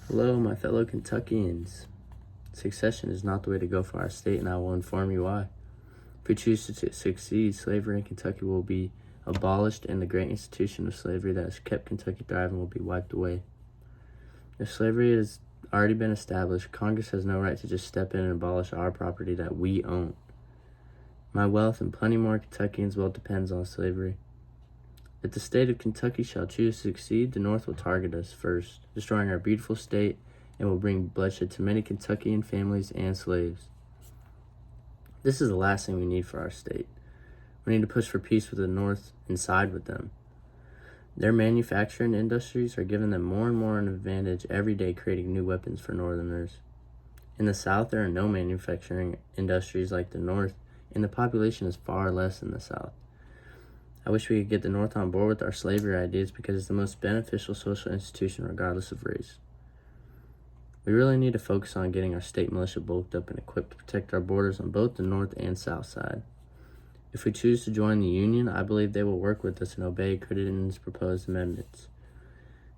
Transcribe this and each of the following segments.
Hello, my fellow Kentuckians. Secession is not the way to go for our state, and I will inform you why. If we choose to succeed, slavery in Kentucky will be abolished, and the great institution of slavery that has kept Kentucky thriving will be wiped away. If slavery has already been established, Congress has no right to just step in and abolish our property that we own. My wealth and plenty more Kentuckians' wealth depends on slavery. If the state of Kentucky shall choose to succeed, the North will target us first, destroying our beautiful state, and will bring bloodshed to many Kentuckian families and slaves. This is the last thing we need for our state. We need to push for peace with the North and side with them. Their manufacturing industries are giving them more and more an advantage every day, creating new weapons for Northerners. In the South, there are no manufacturing industries like the North, and the population is far less in the South. I wish we could get the North on board with our slavery ideas because it's the most beneficial social institution regardless of race. We really need to focus on getting our state militia bulked up and equipped to protect our borders on both the North and South side. If we choose to join the Union, I believe they will work with us and obey Crittenden's proposed amendments.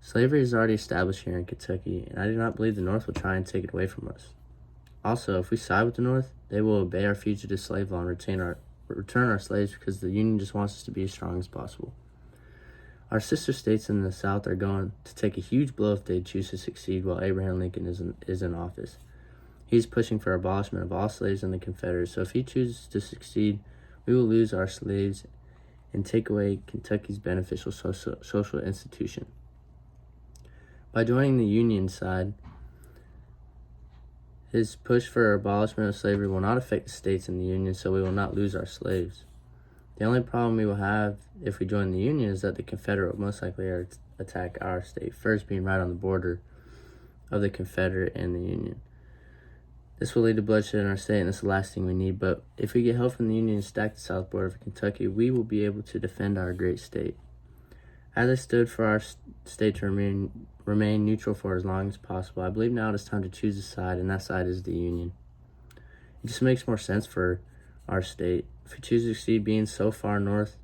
Slavery is already established here in Kentucky, and I do not believe the North will try and take it away from us. Also, if we side with the North, they will obey our fugitive slave law and return our slaves because the Union just wants us to be as strong as possible. Our sister states in the South are going to take a huge blow if they choose to succeed while Abraham Lincoln is in office. He's pushing for abolishment of all slaves in the Confederacy, so if he chooses to succeed, we will lose our slaves and take away Kentucky's beneficial social institution. By joining the Union side, his push for abolishment of slavery will not affect the states in the Union, so we will not lose our slaves. The only problem we will have if we join the Union is that the Confederate will most likely attack our state, first being right on the border of the Confederate and the Union. This will lead to bloodshed in our state, and it's the last thing we need, but if we get help from the Union and stack the south border of Kentucky, we will be able to defend our great state. As I stood for our state to remain neutral for as long as possible, I believe now it is time to choose a side, and that side is the Union. It just makes more sense for our state. If we choose to succeed being so far north,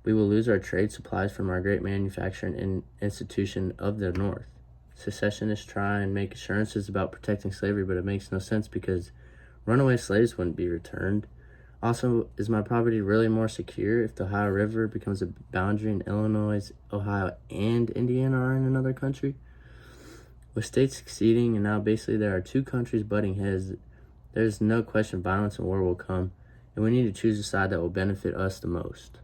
we will lose our trade supplies from our great manufacturing institution of the North. Secessionists try and make assurances about protecting slavery, but it makes no sense because runaway slaves wouldn't be returned. Also, is my property really more secure if the Ohio River becomes a boundary and Illinois, Ohio, and Indiana are in another country? With states succeeding, and now basically there are two countries butting heads, there's no question violence and war will come, and we need to choose a side that will benefit us the most.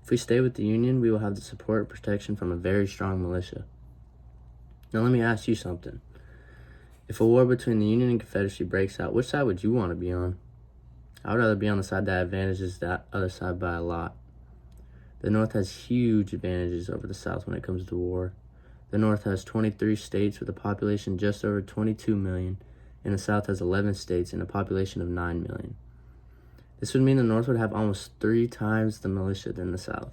If we stay with the Union, we will have the support and protection from a very strong militia. Now let me ask you something. If a war between the Union and Confederacy breaks out, which side would you want to be on? I would rather be on the side that advantages that other side by a lot. The North has huge advantages over the South when it comes to war. The North has 23 states with a population just over 22 million, and the South has 11 states and a population of 9 million. This would mean the North would have almost 3 times the militia than the South.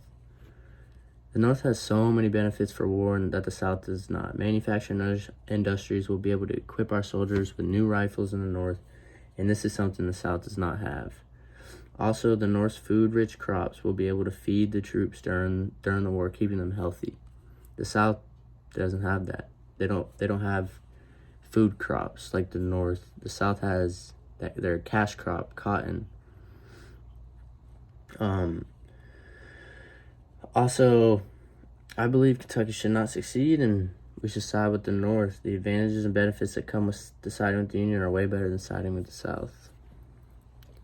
The North has so many benefits for war that the South does not. Manufacturing industries will be able to equip our soldiers with new rifles in the North, and this is something the South does not have. Also, the North's food-rich crops will be able to feed the troops during the war, keeping them healthy. The South doesn't have that. They don't have food crops like the North. The South has their cash crop, cotton. Also, I believe Kentucky should not succeed, and we should side with the North. The advantages and benefits that come with siding with the Union are way better than siding with the South.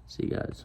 See you guys.